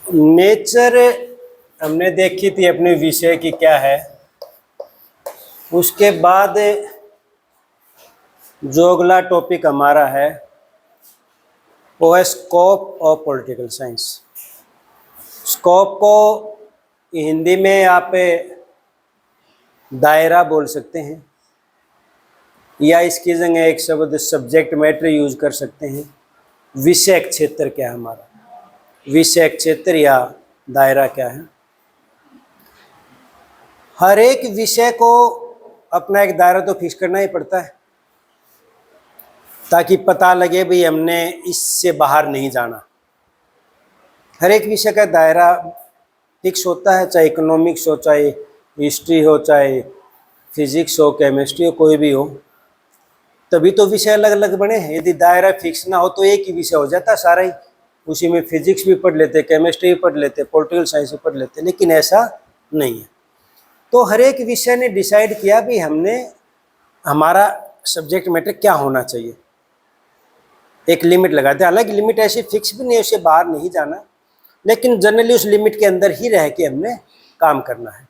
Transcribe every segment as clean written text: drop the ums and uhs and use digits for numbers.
Nature हमने देखी थी अपने विषय की क्या है। उसके बाद जो अगला टॉपिक हमारा है वो है scope of political science. Scope को हिंदी में आप दायरा बोल सकते हैं या इसकी जगह एक शब्द सब्जेक्ट मैटर यूज कर सकते हैं। विषय क्षेत्र क्या है हमारा, विषय क्षेत्र या दायरा क्या है। हर एक विषय को अपना एक दायरा तो फिक्स करना ही पड़ता है ताकि पता लगे भाई हमने इससे बाहर नहीं जाना। हर एक विषय का दायरा फिक्स होता है, चाहे इकोनॉमिक्स हो, चाहे हिस्ट्री हो, चाहे फिजिक्स हो, केमिस्ट्री हो, कोई भी हो। तभी तो विषय अलग अलग बने हैं। यदि दायरा फिक्स ना हो तो एक ही विषय हो जाता सारा ही। उसी में फिजिक्स भी पढ़ लेते, केमिस्ट्री भी पढ़ लेते, पॉलिटिकल साइंस भी पढ़ लेते, लेकिन ऐसा नहीं है। तो हर एक विषय ने डिसाइड किया भी हमने हमारा सब्जेक्ट मैटर क्या होना चाहिए, एक लिमिट लगाते। हालांकि लिमिट ऐसी फिक्स भी नहीं है, उससे बाहर नहीं जाना, लेकिन जनरली उस लिमिट के अंदर ही रह के हमने काम करना है।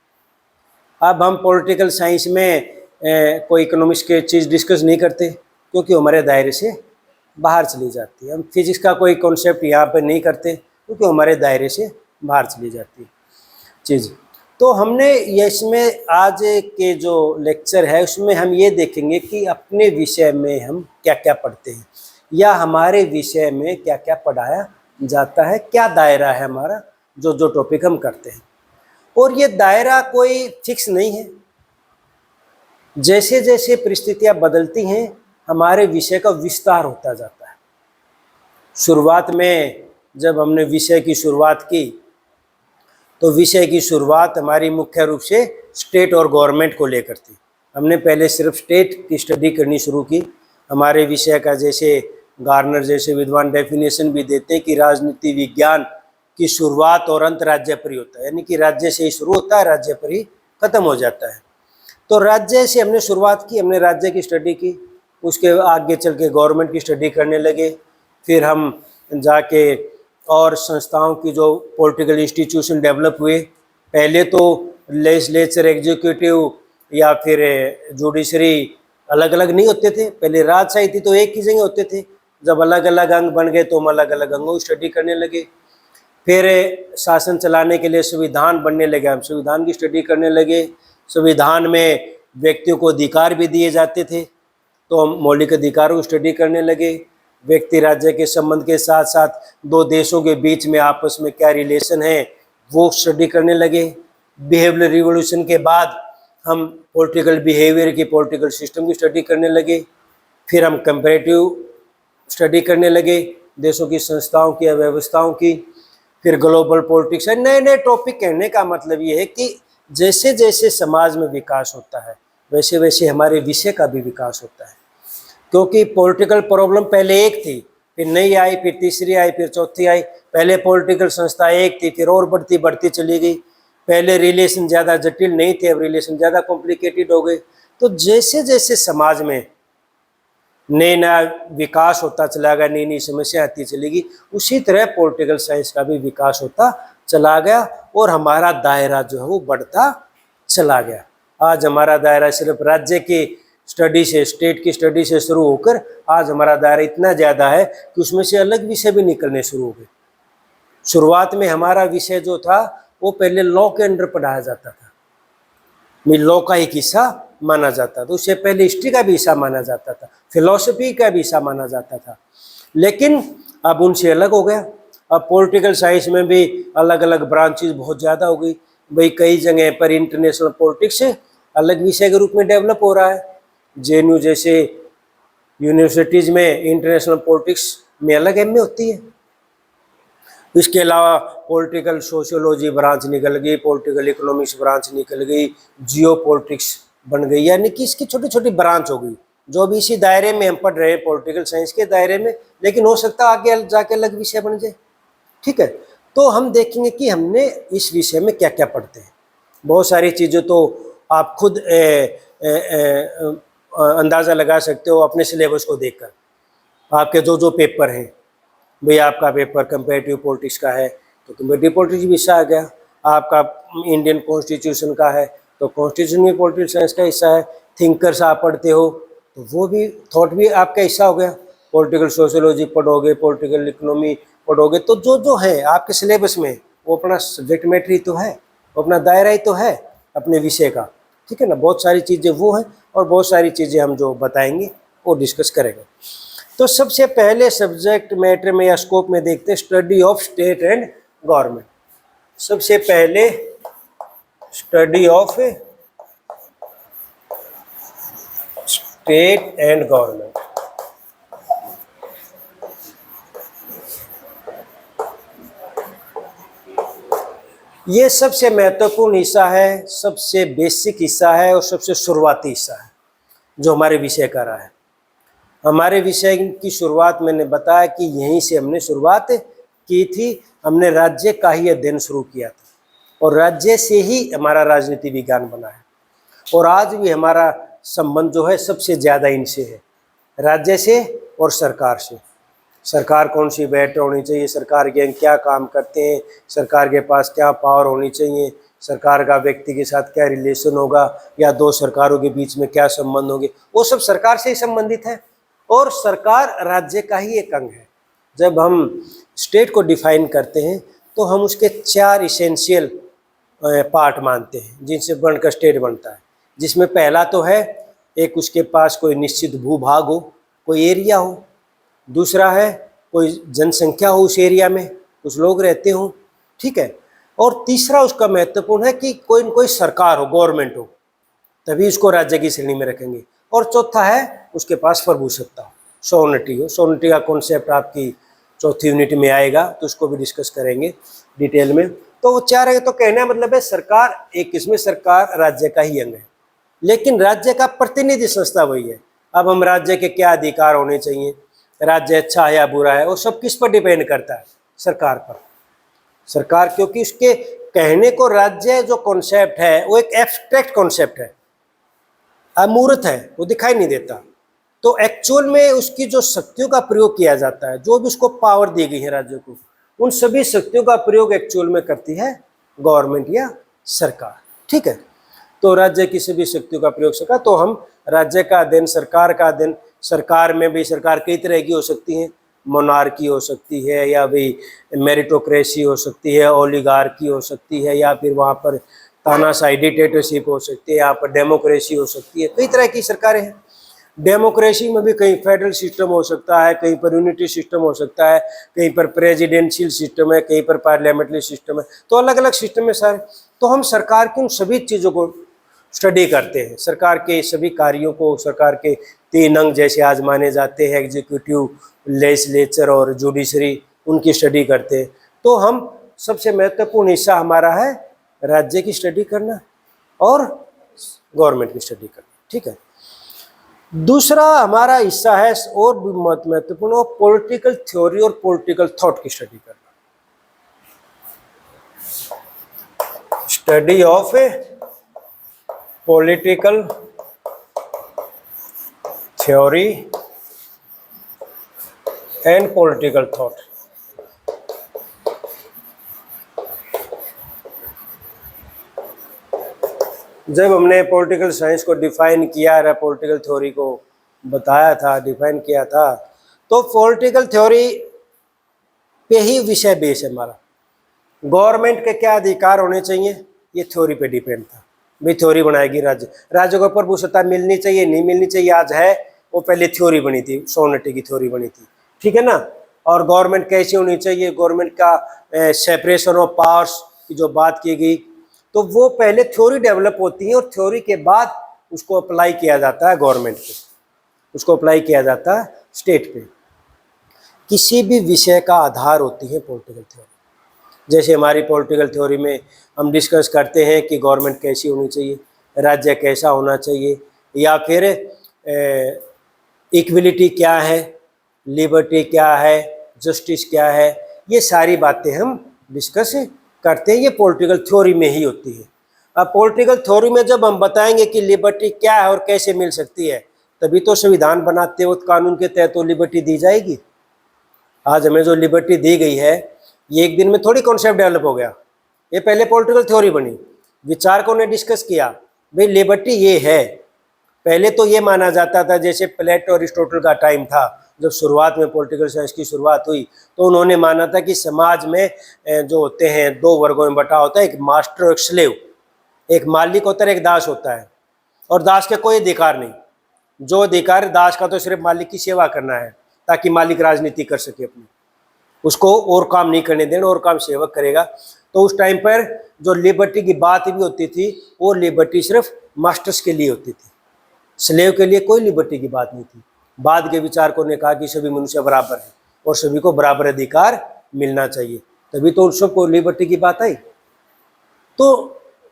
अब हम पॉलिटिकल साइंस में कोई इकोनॉमिक्स के चीज़ डिस्कस नहीं करते क्योंकि हमारे दायरे से बाहर चली जाती है। हम फिजिक्स का कोई कॉन्सेप्ट यहाँ पर नहीं करते क्योंकि हमारे दायरे से बाहर चली जाती है चीज़। तो हमने ये इसमें आज के जो लेक्चर है उसमें हम ये देखेंगे कि अपने विषय में हम क्या क्या पढ़ते हैं या हमारे विषय में क्या क्या पढ़ाया जाता है, क्या दायरा है हमारा, जो जो टॉपिक हम करते हैं। और ये दायरा कोई फिक्स नहीं है। जैसे जैसे परिस्थितियां बदलती हैं हमारे विषय का विस्तार होता जाता है। शुरुआत में जब हमने विषय की शुरुआत की तो विषय की शुरुआत हमारी मुख्य रूप से स्टेट और गवर्नमेंट को लेकर थी। हमने पहले सिर्फ स्टेट की स्टडी करनी शुरू की। हमारे विषय का जैसे गार्नर जैसे विद्वान डेफिनेशन भी देते हैं कि राजनीति विज्ञान की शुरुआत और अंत राज्य पर ही होता है, यानी कि राज्य से ही शुरू होता है, राज्य पर ही खत्म हो जाता है। तो राज्य से हमने शुरुआत की, हमने राज्य की स्टडी की, उसके आगे चल के गवर्नमेंट की स्टडी करने लगे। फिर हम जाके और संस्थाओं की जो पॉलिटिकल इंस्टीट्यूशन डेवलप हुए, पहले तो लेजिस्लेचर, एग्जीक्यूटिव या फिर जुडिशरी अलग अलग नहीं होते थे। पहले राजशाही थी तो एक ही जगह होते थे। जब अलग अलग अंग बन गए तो हम अलग अलग अंगों की स्टडी करने लगे। फिर शासन चलाने के लिए संविधान बनने लगे, हम संविधान की स्टडी करने लगे। संविधान में व्यक्तियों को अधिकार भी दिए जाते थे तो हम मौलिक अधिकारों की स्टडी करने लगे। व्यक्ति राज्य के संबंध के साथ साथ दो देशों के बीच में आपस में क्या रिलेशन है वो स्टडी करने लगे। बिहेवियर रिवोल्यूशन के बाद हम पॉलिटिकल बिहेवियर की, पॉलिटिकल सिस्टम की स्टडी करने लगे। फिर हम कंपैरेटिव स्टडी करने लगे देशों की संस्थाओं की या व्यवस्थाओं की। फिर ग्लोबल पॉलिटिक्स है। नए नए टॉपिक। कहने का मतलब ये है कि जैसे जैसे समाज में विकास होता है वैसे वैसे हमारे विषय का भी विकास होता है। क्योंकि पॉलिटिकल प्रॉब्लम पहले एक थी, फिर नई आई, फिर तीसरी आई, फिर चौथी आई। पहले पॉलिटिकल संस्था एक थी, फिर और बढ़ती बढ़ती चली गई। पहले रिलेशन ज़्यादा जटिल नहीं थे, अब रिलेशन ज़्यादा कॉम्प्लिकेटेड हो गए। तो जैसे जैसे समाज में नया नया विकास होता चला गया, नई नई समस्या आती चलेगी, उसी तरह पॉलिटिकल साइंस का भी विकास होता चला गया और हमारा दायरा जो है वो बढ़ता चला गया। आज हमारा दायरा सिर्फ राज्य की स्टडी से, स्टेट की स्टडी से शुरू होकर आज हमारा दायरा इतना ज़्यादा है कि उसमें से अलग विषय भी निकलने शुरू हो गए। शुरुआत में हमारा विषय जो था वो पहले लॉ के अंडर पढ़ाया जाता था, लॉ का एक हिस्सा माना जाता था। उससे पहले हिस्ट्री का भी हिस्सा माना जाता था, फिलॉसफी का भी हिस्सा माना जाता था, लेकिन अब उनसे अलग हो गया। अब पॉलिटिकल साइंस में भी अलग अलग ब्रांचेस बहुत ज़्यादा हो गई। भाई कई जगह पर इंटरनेशनल पॉलिटिक्स अलग विषय के रूप में डेवलप हो रहा है। जेएनयू जैसे यूनिवर्सिटीज़ में इंटरनेशनल पॉलिटिक्स में अलग एमए होती है। इसके अलावा पॉलिटिकल सोशियोलॉजी ब्रांच निकल गई, पॉलिटिकल इकोनॉमिक्स ब्रांच निकल गई, जियो पॉलिटिक्स बन गई, यानी कि इसकी छोटी छोटी ब्रांच हो गई जो भी इसी दायरे में हम पढ़ रहे हैं, पॉलिटिकल साइंस के दायरे में, लेकिन हो सकता है आगे जाके अलग विषय बन जाए। ठीक है, तो हम देखेंगे कि हमने इस विषय में क्या क्या पढ़ते हैं। बहुत सारी चीज़ें तो आप खुद अंदाज़ा लगा सकते हो अपने सिलेबस को देखकर। आपके जो जो पेपर हैं, भाई आपका पेपर कंपैरेटिव पॉलिटिक्स का है तो कम्पेटिटिव पॉलिटिक्स भी हिस्सा आ गया। आपका इंडियन कॉन्स्टिट्यूशन का है तो कॉन्स्टिट्यूशन भी पॉलिटिकल साइंस का हिस्सा है। थिंकर्स आप पढ़ते हो तो वो भी थॉट भी आपका हिस्सा हो गया। पॉलिटिकल सोशियोलॉजी पढ़ोगे, पॉलिटिकल इकोनॉमी पढ़ोगे, तो जो जो है आपके सिलेबस में वो अपना सब्जेक्ट मैटर ही तो है, वो अपना दायरा ही तो है अपने विषय का, ठीक है ना। बहुत सारी चीज़ें वो हैं और बहुत सारी चीज़ें हम जो बताएंगे वो डिस्कस करेंगे। तो सबसे पहले सब्जेक्ट मैटर में या स्कोप में देखते हैं study of state and government. सबसे पहले study of state and government. ये सबसे महत्वपूर्ण हिस्सा है, सबसे बेसिक हिस्सा है और सबसे शुरुआती हिस्सा है जो हमारे विषय का रहा है। हमारे विषय की शुरुआत मैंने बताया कि यहीं से हमने शुरुआत की थी। हमने राज्य का ही अध्ययन शुरू किया था और राज्य से ही हमारा राजनीति विज्ञान बना है और आज भी हमारा संबंध जो है सबसे ज़्यादा इनसे है, राज्य से और सरकार से। सरकार कौन सी बेटर होनी चाहिए, सरकार के क्या काम करते हैं, सरकार के पास क्या पावर होनी चाहिए, सरकार का व्यक्ति के साथ क्या रिलेशन होगा या दो सरकारों के बीच में क्या संबंध होंगे, वो सब सरकार से ही संबंधित है। और सरकार राज्य का ही एक अंग है। जब हम स्टेट को डिफाइन करते हैं तो हम उसके 4 इसेंशियल पार्ट मानते हैं जिनसे बनकर स्टेट बनता है, जिसमें पहला तो है एक उसके पास कोई निश्चित भूभाग हो, कोई एरिया हो। दूसरा है कोई जनसंख्या हो, उस एरिया में कुछ लोग रहते हों, ठीक है। और तीसरा उसका महत्वपूर्ण है कि कोई न कोई सरकार हो, गवर्नमेंट हो, तभी उसको राज्य की श्रेणी में रखेंगे। और चौथा है उसके पास प्रभु सत्ता हो, सोवर्निटी हो। सोवर्निटी का कॉन्सेप्ट आपकी चौथी यूनिट में आएगा तो उसको भी डिस्कस करेंगे डिटेल में। तो वो 4 है, तो कहने का मतलब है सरकार एक किस्म सरकार राज्य का ही अंग है, लेकिन राज्य का प्रतिनिधि संस्था वही है। अब हम राज्य के क्या अधिकार होने चाहिए, राज्य अच्छा है या बुरा है, वो सब किस पर डिपेंड करता है, सरकार पर। सरकार, क्योंकि उसके कहने को राज्य जो कॉन्सेप्ट है वो एक एब्स्ट्रैक्ट कॉन्सेप्ट है, अमूर्त है, वो दिखाई नहीं देता। तो एक्चुअल में उसकी जो शक्तियों का प्रयोग किया जाता है, जो भी उसको पावर दी गई है राज्य को, उन सभी शक्तियों का प्रयोग एक्चुअल में करती है गवर्नमेंट या सरकार, ठीक है। तो राज्य की सभी शक्तियों का प्रयोग सका, तो हम राज्य का अध्ययन, सरकार का अध्ययन, सरकार में भी सरकार कई तरह की हो सकती है, मोनार्की हो सकती है या भी मेरिटोक्रेसी हो सकती है, ओलिगार्की हो सकती है, या फिर वहाँ पर तानाशाही डिक्टेटरशिप हो सकती है, यहाँ पर डेमोक्रेसी हो सकती है, कई तरह की सरकारें हैं। डेमोक्रेसी में भी कहीं फेडरल सिस्टम हो सकता है, कहीं पर यूनिटी सिस्टम हो सकता है, कहीं पर प्रेसिडेंशियल सिस्टम है, कहीं पर पार्लियामेंट्री सिस्टम है, तो अलग अलग सिस्टम है सारे। तो हम सरकार की उन सभी चीज़ों को स्टडी करते हैं, सरकार के सभी कार्यों को, सरकार के 3 अंग जैसे आज माने जाते हैं, एग्जीक्यूटिव, लेजिस्लेचर और जुडिशरी, उनकी स्टडी करते हैं। तो हम सबसे महत्वपूर्ण हिस्सा हमारा है राज्य की स्टडी करना और गवर्नमेंट की स्टडी करना, ठीक है। दूसरा हमारा हिस्सा है और भी महत्वपूर्ण, पॉलिटिकल थ्योरी और पॉलिटिकल थॉट की स्टडी करना। Study of political theory and political thought. जब हमने पॉलिटिकल साइंस को डिफाइन किया है, पॉलिटिकल थ्योरी को बताया था, डिफाइन किया था, तो पॉलिटिकल थ्योरी पे ही विषय बेस है हमारा। गवर्नमेंट के क्या अधिकार होने चाहिए ये थ्योरी पे डिपेंड था। भाई थ्योरी बनाएगी राज्य को प्रभु सत्ता मिलनी चाहिए, नहीं मिलनी चाहिए, आज है, वो पहले थ्योरी बनी थी, सोवर्निटी की थ्योरी बनी थी, ठीक है ना। और गवर्नमेंट कैसी होनी चाहिए, गवर्नमेंट का सेपरेशन ऑफ पावर्स की जो बात की गई, तो वो पहले थ्योरी डेवलप होती है और थ्योरी के बाद उसको अप्लाई किया जाता है गवर्नमेंट पे, उसको अप्लाई किया जाता है स्टेट पे। किसी भी विषय का आधार होती है पॉलिटिकल थ्योरी। जैसे हमारी पॉलिटिकल थ्योरी में हम डिस्कस करते हैं कि गवर्नमेंट कैसी होनी चाहिए, राज्य कैसा होना चाहिए, या फिर इक्वलिटी क्या है, लिबर्टी क्या है, जस्टिस क्या है, ये सारी बातें हम डिस्कस करते हैं, ये पॉलिटिकल थ्योरी में ही होती है। अब पॉलिटिकल थ्योरी में जब हम बताएंगे कि लिबर्टी क्या है और कैसे मिल सकती है, तभी तो संविधान बनाते वक्त कानून के तहत तो लिबर्टी दी जाएगी। आज हमें जो लिबर्टी दी गई है ये एक दिन में थोड़ी कॉन्सेप्ट डेवलप हो गया, ये पहले पॉलिटिकल थ्योरी बनी, विचारकों ने डिस्कस किया भाई लिबर्टी ये है। पहले तो ये माना जाता था, जैसे प्लेटो और अरिस्टोटल का टाइम था जब शुरुआत में पॉलिटिकल साइंस की शुरुआत हुई, तो उन्होंने माना था कि समाज में जो होते हैं दो वर्गों में बटा होता है, एक मास्टर और एक स्लेव, एक मालिक होता है एक दास होता है, और दास के कोई अधिकार नहीं। जो अधिकार दास का तो सिर्फ मालिक की सेवा करना है ताकि मालिक राजनीति कर सके अपनी, उसको और काम नहीं करने देना, और काम सेवक करेगा। तो उस टाइम पर जो लिबर्टी की बात भी होती थी वो लिबर्टी सिर्फ मास्टर्स के लिए होती थी, स्लेव के लिए कोई लिबर्टी की बात नहीं थी। बाद के विचारकों ने कहा कि सभी मनुष्य बराबर हैं और सभी को बराबर अधिकार मिलना चाहिए, तभी तो सबको लिबर्टी की बात आई। तो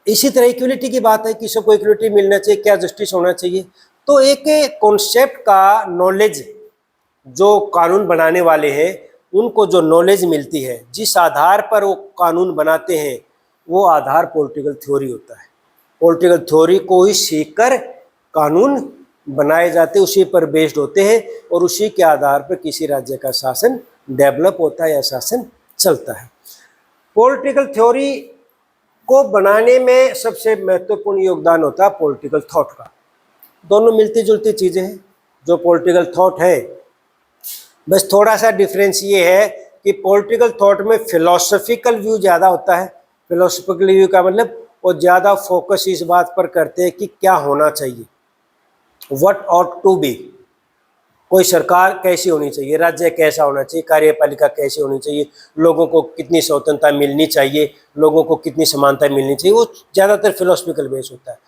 इसी तरह इक्वलिटी की बात है कि सबको इक्वलिटी मिलना चाहिए, क्या जस्टिस होना चाहिए। तो एक कॉन्सेप्ट का नॉलेज जो कानून बनाने वाले हैं उनको जो नॉलेज मिलती है, जिस आधार पर वो कानून बनाते हैं, वो आधार पॉलिटिकल थ्योरी होता है। पॉलिटिकल थ्योरी को ही सीखकर कानून बनाए जाते, उसी पर बेस्ड होते हैं, और उसी के आधार पर किसी राज्य का शासन डेवलप होता है या शासन चलता है। पॉलिटिकल थ्योरी को बनाने में सबसे महत्वपूर्ण योगदान होता है पॉलिटिकल थॉट का। दोनों मिलती जुलती चीज़ें हैं। जो पॉलिटिकल थॉट है, बस थोड़ा सा डिफरेंस ये है कि पॉलिटिकल थॉट में फिलोसफिकल व्यू ज़्यादा होता है। फिलोसफिकल व्यू का मतलब वो ज़्यादा फोकस इस बात पर करते हैं कि क्या होना चाहिए, व्हाट ऑट टू बी, कोई सरकार कैसी होनी चाहिए, राज्य कैसा होना चाहिए, कार्यपालिका कैसी होनी चाहिए, लोगों को कितनी स्वतंत्रता मिलनी चाहिए, लोगों को कितनी समानता मिलनी चाहिए, वो ज़्यादातर फिलोसफिकल बेस होता है।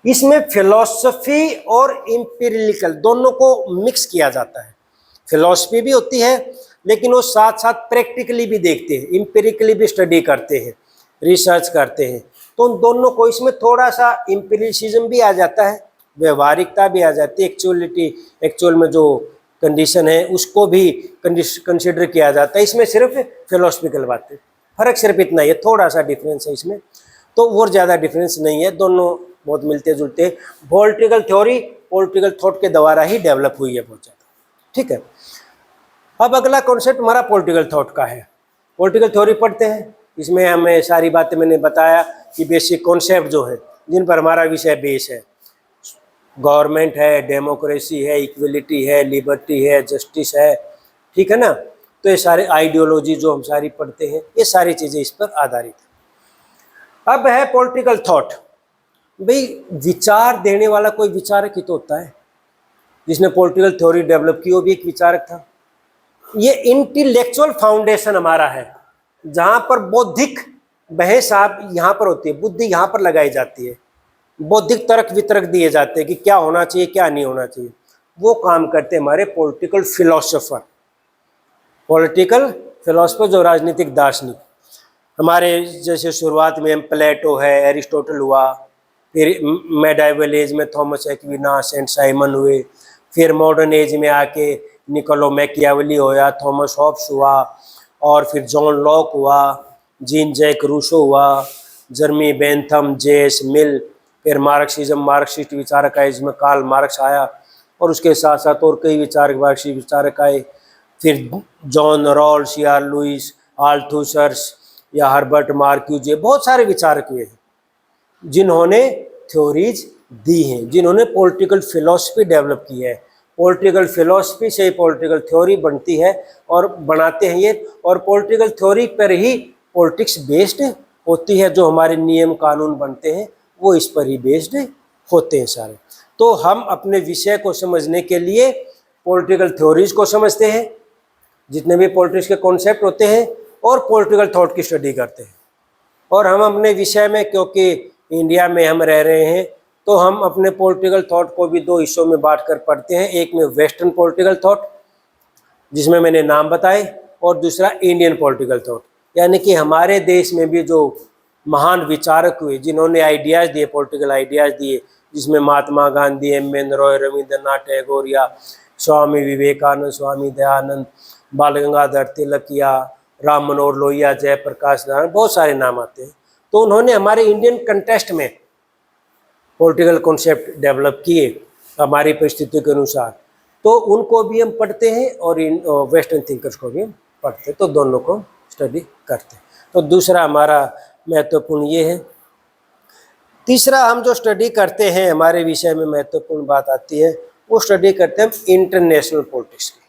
इसमें फिलोसफी और एम्पिरिकल दोनों को मिक्स किया जाता है। फिलोसफी भी होती है लेकिन वो साथ साथ प्रैक्टिकली भी देखते हैं, एम्पिरिकली भी स्टडी करते हैं, रिसर्च करते हैं। तो उन दोनों को, इसमें थोड़ा सा एम्पिरिसिज्म भी आ जाता है, व्यवहारिकता भी आ जाती है, एक्चुअल में जो कंडीशन है उसको भी कंसिडर किया जाता है। इसमें सिर्फ फिलोसफिकल बातें, फर्क सिर्फ इतना ही है, थोड़ा सा डिफरेंस है इसमें, तो और ज़्यादा डिफरेंस नहीं है, दोनों बहुत मिलते जुलते हैं। पॉलिटिकल थ्योरी पॉलिटिकल थॉट के द्वारा ही डेवलप हुई है बहुत ज़्यादा। ठीक है, अब अगला कॉन्सेप्ट हमारा पॉलिटिकल थॉट का है। पॉलिटिकल थ्योरी पढ़ते हैं, इसमें हमें सारी बातें मैंने बताया कि बेसिक कॉन्सेप्ट जो है जिन पर हमारा विषय बेस है, गवर्नमेंट है, डेमोक्रेसी है, इक्वलिटी है, लिबर्टी है, जस्टिस है, ठीक है ना। तो ये सारे आइडियोलॉजी जो हम सारी पढ़ते हैं, ये सारी चीज़ें इस पर आधारित है। अब है पॉलिटिकल थॉट। भाई विचार देने वाला कोई विचारक ही तो होता है। जिसने पॉलिटिकल थ्योरी डेवलप की वो भी एक विचारक था। ये इंटेलेक्चुअल फाउंडेशन हमारा है, जहाँ पर बौद्धिक बहस आप यहाँ पर होती है, बुद्धि यहाँ पर लगाई जाती है, बौद्धिक तर्क वितर्क दिए जाते हैं कि क्या होना चाहिए क्या नहीं होना चाहिए। वो काम करते हैं हमारे पॉलिटिकल फिलोसोफर। पॉलिटिकल फिलोसफर जो राजनीतिक दार्शनिक हमारे, जैसे शुरुआत में प्लेटो है, एरिस्टोटल हुआ, फिर मेडाइवल एज में थॉमस एक्विनास एंड साइमन हुए, फिर मॉडर्न एज में आके निकोलो मैकियावेली होया, थॉमस हॉब्स हुआ, और फिर जॉन लॉक हुआ, जीन जैक रूसो हुआ, जर्मी बेंथम, जेस मिल, फिर मार्क्सिज्म, मार्क्सिस्ट विचारक आए जिसमें कार्ल मार्क्स आया, और उसके साथ साथ और कई विचारक मार्क्सिस्ट विचारक आए। फिर जॉन रॉल्स या लुइस आल्थुसर्स या हर्बर्ट मार्क्यूजे, बहुत सारे विचारक हुए हैं जिन्होंने थ्योरीज दी हैं, जिन्होंने पॉलिटिकल फिलॉसफी डेवलप की है। पॉलिटिकल फिलॉसफी से ही पॉलिटिकल थ्योरी बनती है और बनाते हैं ये, और पॉलिटिकल थ्योरी पर ही पॉलिटिक्स बेस्ड होती है। जो हमारे नियम कानून बनते हैं वो इस पर ही बेस्ड होते हैं सारे। तो हम अपने विषय को समझने के लिए पॉलिटिकल थ्योरीज को समझते हैं, जितने भी पॉलिटिक्स के कॉन्सेप्ट होते हैं, और पॉलिटिकल थॉट की स्टडी करते हैं। और हम अपने विषय में, क्योंकि इंडिया में हम रह रहे हैं, तो हम अपने पॉलिटिकल थॉट को भी दो हिस्सों में बांटकर पढ़ते हैं। एक में वेस्टर्न पॉलिटिकल थॉट जिसमें मैंने नाम बताए, और दूसरा इंडियन पॉलिटिकल थॉट, यानी कि हमारे देश में भी जो महान विचारक हुए जिन्होंने आइडियाज़ दिए, पॉलिटिकल आइडियाज़ दिए, जिसमें महात्मा गांधी, एम.एन. रॉय, रविंद्रनाथ टैगोर या स्वामी विवेकानंद, स्वामी दयानंद, बाल गंगाधर तिलक या राम मनोहर लोहिया, जयप्रकाश नारायण, बहुत सारे नाम आते हैं। तो उन्होंने हमारे इंडियन कंटेक्स्ट में पॉलिटिकल कॉन्सेप्ट डेवलप किए हमारी परिस्थितियों के अनुसार, तो उनको भी हम पढ़ते हैं और इन वेस्टर्न थिंकर्स को भी हम पढ़ते हैं। तो दोनों को स्टडी करते हैं। तो दूसरा हमारा महत्वपूर्ण ये है। तीसरा हम जो स्टडी करते हैं, हमारे विषय में महत्वपूर्ण बात आती है, वो स्टडी करते हैं हम इंटरनेशनल पॉलिटिक्स की।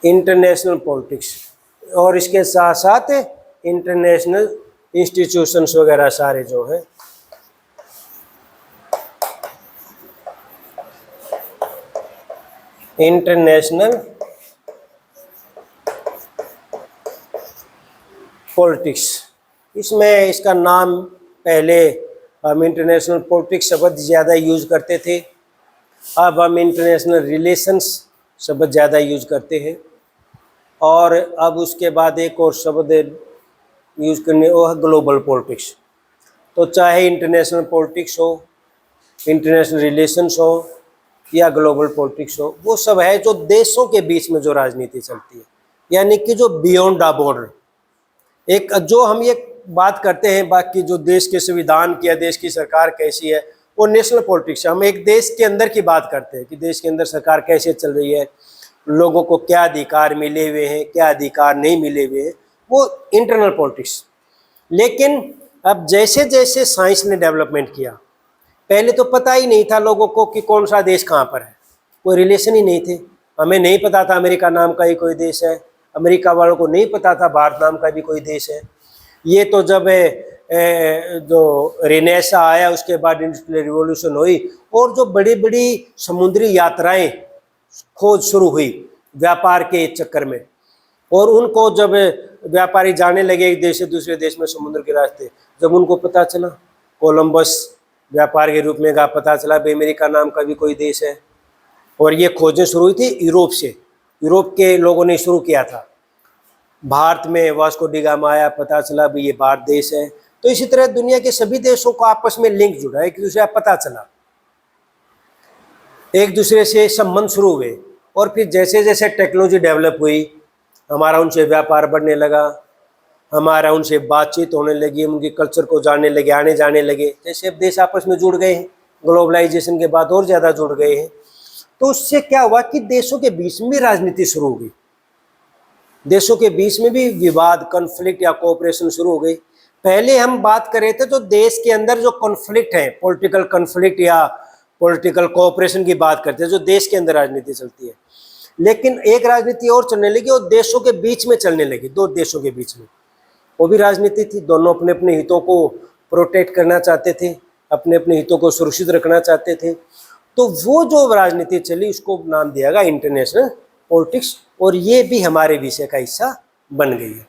इंटरनेशनल पॉलिटिक्स और इसके साथ साथ इंटरनेशनल इंस्टीट्यूशंस वगैरह सारे जो हैं, इंटरनेशनल पॉलिटिक्स। इसमें इसका नाम पहले हम इंटरनेशनल पॉलिटिक्स शब्द ज़्यादा यूज़ करते थे, अब हम इंटरनेशनल रिलेशंस शब्द ज़्यादा यूज़ करते हैं। और अब उसके बाद एक और शब्द यूज़ करने, वो है ग्लोबल पॉलिटिक्स। तो चाहे इंटरनेशनल पॉलिटिक्स हो, इंटरनेशनल रिलेशंस हो या ग्लोबल पॉलिटिक्स हो, वो सब है जो देशों के बीच में जो राजनीति चलती है, यानी कि जो बियॉन्ड द बॉर्डर। एक जो हम ये बात करते हैं बाकी जो देश के संविधान की या देश की सरकार कैसी है, वो नेशनल पॉलिटिक्स है। हम एक देश के अंदर की बात करते हैं कि देश के अंदर सरकार कैसे चल रही है, लोगों को क्या अधिकार मिले हुए हैं, क्या अधिकार नहीं मिले हुए हैं, वो इंटरनल पॉलिटिक्स। लेकिन अब जैसे जैसे साइंस ने डेवलपमेंट किया, पहले तो पता ही नहीं था लोगों को कि कौन सा देश कहाँ पर है, कोई रिलेशन ही नहीं थे। हमें नहीं पता था अमेरिका नाम का ही कोई देश है, अमेरिका वालों को नहीं पता था भारत नाम का भी कोई देश है। ये तो जब जो रेनेसा आया, उसके बाद इंडस्ट्रियल रिवॉल्यूशन हुई और जो बड़ी बड़ी समुद्री यात्राएं खोज शुरू हुई व्यापार के चक्कर में, और उनको जब व्यापारी जाने लगे एक देश से दूसरे देश में समुद्र के रास्ते, जब उनको पता चला, कोलंबस व्यापार के रूप में पता चला भाई अमेरिका नाम का भी कोई देश है, और ये खोजें शुरू हुई थी यूरोप से। यूरोप के लोगों ने शुरू किया था। भारत में वास्को डी गामा आया, पता चला भी ये भारत देश है। तो इसी तरह दुनिया के सभी देशों को आपस में लिंक जुड़ा, एक दूसरे का पता चला, एक दूसरे से संबंध शुरू हुए। और फिर जैसे जैसे टेक्नोलॉजी डेवलप हुई, हमारा उनसे व्यापार बढ़ने लगा, हमारा उनसे बातचीत होने लगी, उनके कल्चर को जानने लगे, आने जाने लगे। जैसे अब देश आपस में जुड़ गए हैं, ग्लोबलाइजेशन के बाद और ज़्यादा जुड़ गए हैं। तो उससे क्या हुआ कि देशों के बीच में भी राजनीति शुरू हो गई, देशों के बीच में भी विवाद, कॉन्फ्लिक्ट या कोऑपरेशन शुरू हो गई। पहले हम बात कर रहे थे तो देश के अंदर जो कॉन्फ्लिक्ट है, पॉलिटिकल कॉन्फ्लिक्ट या पॉलिटिकल कोऑपरेशन की बात करते हैं, जो देश के अंदर राजनीति चलती है। लेकिन एक राजनीति और चलने लगी, और देशों के बीच में चलने लगी, दो देशों के बीच में। वो भी राजनीति थी, दोनों अपने अपने हितों को प्रोटेक्ट करना चाहते थे, अपने अपने हितों को सुरक्षित रखना चाहते थे। तो वो जो राजनीति चली, उसको नाम दिया गया इंटरनेशनल पॉलिटिक्स, और ये भी हमारे विषय का हिस्सा बन गई है।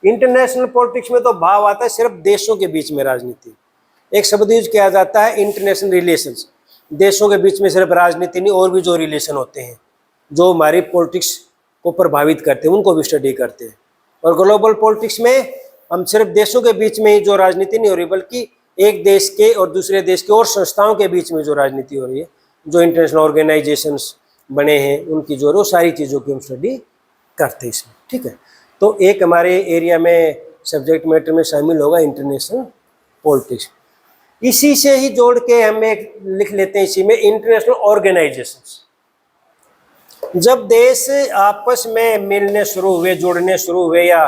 इंटरनेशनल पॉलिटिक्स में तो भाव आता है सिर्फ देशों के बीच में राजनीति। एक शब्द यूज किया जाता है इंटरनेशनल रिलेशंस, देशों के बीच में सिर्फ राजनीति नहीं, और भी जो रिलेशन होते हैं जो हमारी पॉलिटिक्स को प्रभावित करते हैं, उनको भी स्टडी करते हैं। और ग्लोबल पॉलिटिक्स में हम सिर्फ देशों के बीच में ही जो राजनीति नहीं हो रही, बल्कि एक देश के और दूसरे देश के और संस्थाओं के बीच में जो राजनीति हो रही है, जो इंटरनेशनल ऑर्गेनाइजेशंस बने हैं, उनकी जो वो सारी चीज़ों की हम स्टडी करते हैं इसमें। ठीक है, तो एक हमारे एरिया में सब्जेक्ट मैटर में शामिल होगा इंटरनेशनल पॉलिटिक्स। इसी से ही जोड़ के हम एक लिख लेते हैं इसी में, इंटरनेशनल ऑर्गेनाइजेशंस। जब देश आपस में मिलने शुरू हुए, जुड़ने शुरू हुए या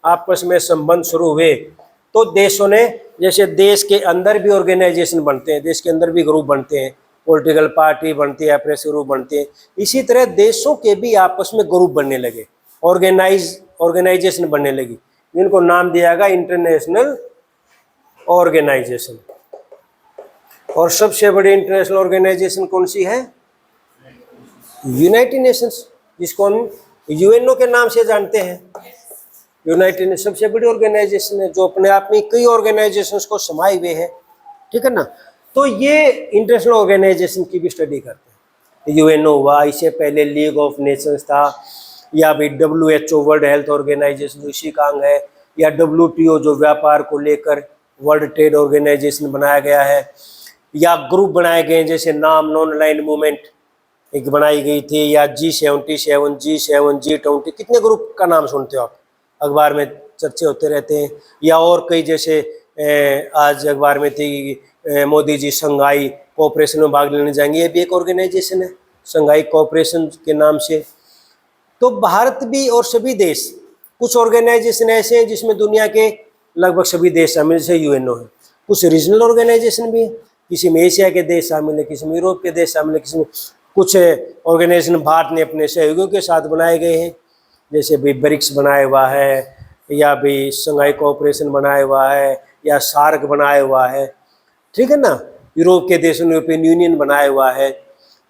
आपस में संबंध शुरू हुए, तो देशों ने, जैसे देश के अंदर भी ऑर्गेनाइजेशन बनते हैं, देश के अंदर भी ग्रुप बनते हैं, पॉलिटिकल पार्टी बनती है, प्रेस ग्रुप बनते हैं, इसी तरह देशों के भी आपस में ग्रुप बनने लगे, ऑर्गेनाइजेशन बनने लगी, जिनको नाम दिया गया इंटरनेशनल ऑर्गेनाइजेशन। और सबसे बड़ी इंटरनेशनल ऑर्गेनाइजेशन कौन सी है? यूनाइटेड नेशंस, जिसको हम यूएनओ के नाम से जानते हैं। यूनाइटेड नेशन सबसे बड़ी ऑर्गेनाइजेशन है, जो अपने आप में कई ऑर्गेनाइजेशंस को समाये हुए है। ठीक है ना, तो ये इंटरनेशनल ऑर्गेनाइजेशन की भी स्टडी करते हैं। यूएनओ हुआ, इससे पहले लीग ऑफ नेशंस था, या भी WHO वर्ल्ड हेल्थ ऑर्गेनाइजेशन जो इसी का अंग है, या WTO जो व्यापार को लेकर वर्ल्ड ट्रेड ऑर्गेनाइजेशन बनाया गया है, या ग्रुप बनाए गए जैसे नाम नॉन अलाइंड मूवमेंट एक बनाई गई थी, या G77, G7, G20, कितने ग्रुप का नाम सुनते हो आप, अखबार में चर्चे होते रहते हैं। या और कई, जैसे आज अखबार में थी मोदी जी शंघाई कोऑपरेशन में भाग लेने जाएंगे, ये भी एक ऑर्गेनाइजेशन है शंघाई कोऑपरेशन के नाम से। तो भारत भी और सभी देश कुछ ऑर्गेनाइजेशन ऐसे हैं जिसमें दुनिया के लगभग सभी देश शामिल, जैसे यूएनओ है। कुछ रीजनल ऑर्गेनाइजेशन भी है, किसी में एशिया के देश शामिल है, किसी में यूरोप के देश शामिल है, किसी में कुछ ऑर्गेनाइजेशन भारत ने अपने सहयोगियों के साथ बनाए गए हैं, जैसे भी ब्रिक्स बनाया हुआ है, या भी संघाई कोऑपरेशन बनाया हुआ है, या सार्क बनाया हुआ है, ठीक है ना, यूरोप के देशों ने यूरोपियन यूनियन बनाया हुआ है।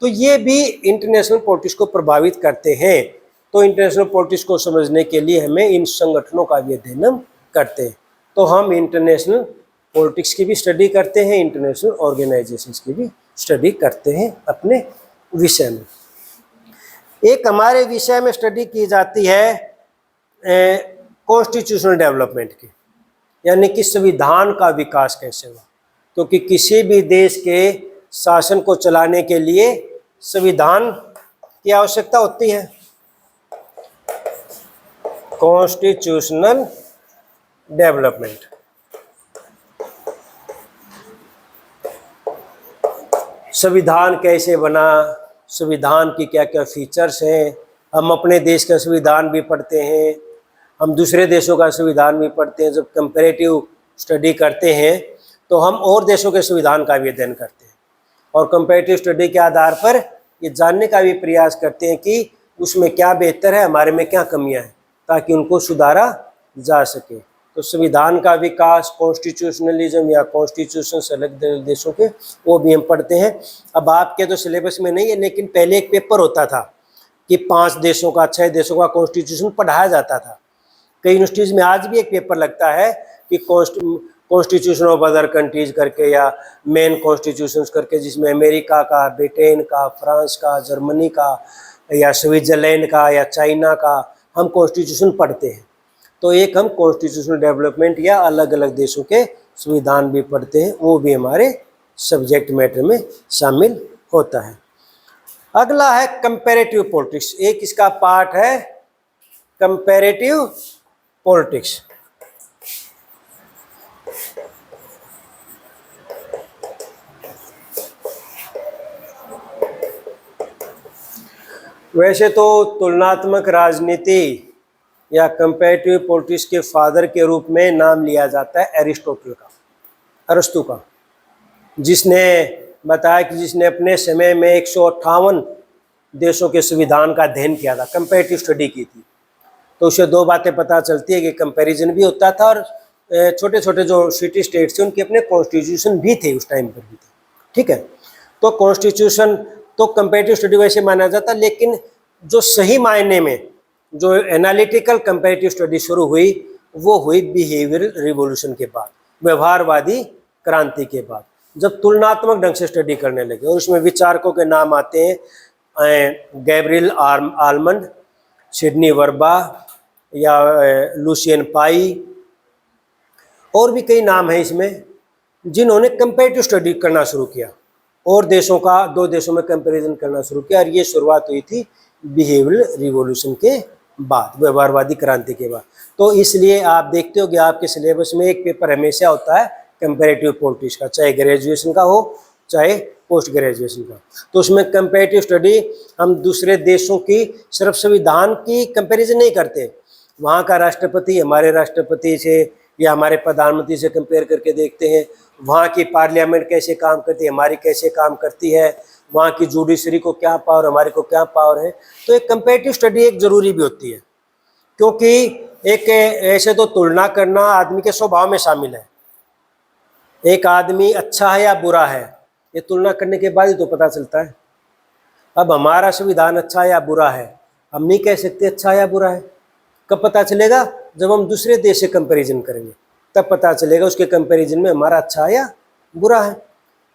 तो ये भी इंटरनेशनल पॉलिटिक्स को प्रभावित करते हैं। तो इंटरनेशनल पॉलिटिक्स को समझने के लिए हमें इन संगठनों का भी अध्ययन हम करते हैं। तो हम इंटरनेशनल पॉलिटिक्स की भी स्टडी करते हैं, इंटरनेशनल ऑर्गेनाइजेशंस की भी स्टडी करते हैं अपने विषय में। एक हमारे विषय में स्टडी की जाती है कॉन्स्टिट्यूशनल डेवलपमेंट की, यानी कि संविधान का विकास कैसे हुआ, क्योंकि किसी भी देश के शासन को चलाने के लिए संविधान की आवश्यकता होती है। कॉन्स्टिट्यूशनल डेवलपमेंट, संविधान कैसे बना, संविधान की क्या क्या फीचर्स हैं। हम अपने देश का संविधान भी पढ़ते हैं, हम दूसरे देशों का संविधान भी पढ़ते हैं। जब कंपैरेटिव स्टडी करते हैं तो हम और देशों के संविधान का भी अध्ययन करते हैं, और कंपैरेटिव स्टडी के आधार पर ये जानने का भी प्रयास करते हैं कि उसमें क्या बेहतर है, हमारे में क्या कमियां हैं, ताकि उनको सुधारा जा सके। तो संविधान का विकास, कॉन्स्टिट्यूशनलिज्म या कॉन्स्टिट्यूशन से अलग देशों के, वो भी हम पढ़ते हैं। अब आपके तो सिलेबस में नहीं है, लेकिन पहले एक पेपर होता था कि 5 देशों का 6 देशों का कॉन्स्टिट्यूशन पढ़ाया जाता था। कई यूनिवर्सिटीज़ में आज भी एक पेपर लगता है कि कॉन्स्टिट्यूशन ऑफ अदर कंट्रीज करके, या मेन कॉन्स्टिट्यूशंस करके, जिसमें अमेरिका का, ब्रिटेन का, फ्रांस का, जर्मनी का, या स्विट्जरलैंड का, या चाइना का हम कॉन्स्टिट्यूशन पढ़ते हैं। तो एक हम कॉन्स्टिट्यूशनल डेवलपमेंट या अलग अलग देशों के संविधान भी पढ़ते हैं, वो भी हमारे सब्जेक्ट मैटर में शामिल होता है। अगला है कंपैरेटिव पॉलिटिक्स। एक इसका पार्ट है कंपैरेटिव पॉलिटिक्स। वैसे तो तुलनात्मक राजनीति या कंपैरेटिव पॉलिटिक्स के फादर के रूप में नाम लिया जाता है अरिस्टोटल का, अरस्तु का, जिसने बताया कि जिसने अपने समय में 158 देशों के संविधान का अध्ययन किया था, कंपैरेटिव स्टडी की थी। तो उससे 2 बातें पता चलती है कि कंपैरिजन भी होता था, और छोटे छोटे जो सिटी स्टेट्स थे उनके अपने कॉन्स्टिट्यूशन भी थे, उस टाइम पर भी थे, ठीक है। तो कॉन्स्टिट्यूशन तो कंपैरेटिव स्टडी वैसे माना जाता, लेकिन जो सही मायने में जो एनालिटिकल कंपैरेटिव स्टडी शुरू हुई, वो हुई बिहेवियरल रिवॉल्यूशन के बाद, व्यवहारवादी क्रांति के बाद, जब तुलनात्मक ढंग से स्टडी करने लगे। और उसमें विचारकों के नाम आते हैं गैब्रियल आलमंड, सिडनी वर्बा, या लुसियन पाई, और भी कई नाम हैं इसमें, जिन्होंने कंपैरेटिव स्टडी करना शुरू किया और देशों का 2 देशों में कंपैरिजन करना शुरू किया। और ये शुरुआत हुई थी बिहेवियरल रिवॉल्यूशन के बाद, व्यवहारवादी क्रांति के बाद। तो इसलिए आप देखते हो कि आपके सिलेबस में एक पेपर हमेशा होता है कंपैरेटिव पॉलिटिक्स का, चाहे ग्रेजुएशन का हो चाहे पोस्ट ग्रेजुएशन का। तो उसमें कंपैरेटिव स्टडी हम दूसरे देशों की सिर्फ संविधान की कंपैरिजन नहीं करते, वहाँ का राष्ट्रपति हमारे राष्ट्रपति से या हमारे प्रधानमंत्री से कंपेयर करके देखते हैं, वहाँ की पार्लियामेंट कैसे काम करती है, हमारी कैसे काम करती है, वहाँ की जुडिशरी को क्या पावर, हमारे को क्या पावर है। तो एक कंपैरेटिव स्टडी एक ज़रूरी भी होती है, क्योंकि एक ऐसे तो तुलना करना आदमी के स्वभाव में शामिल है। एक आदमी अच्छा है या बुरा है, ये तुलना करने के बाद ही तो पता चलता है। अब हमारा संविधान अच्छा है या बुरा है, हम नहीं कह सकते अच्छा है या बुरा है। कब पता चलेगा? जब हम दूसरे देश से कंपैरिजन करेंगे, तब पता चलेगा उसके कंपैरिजन में हमारा अच्छा है या बुरा है।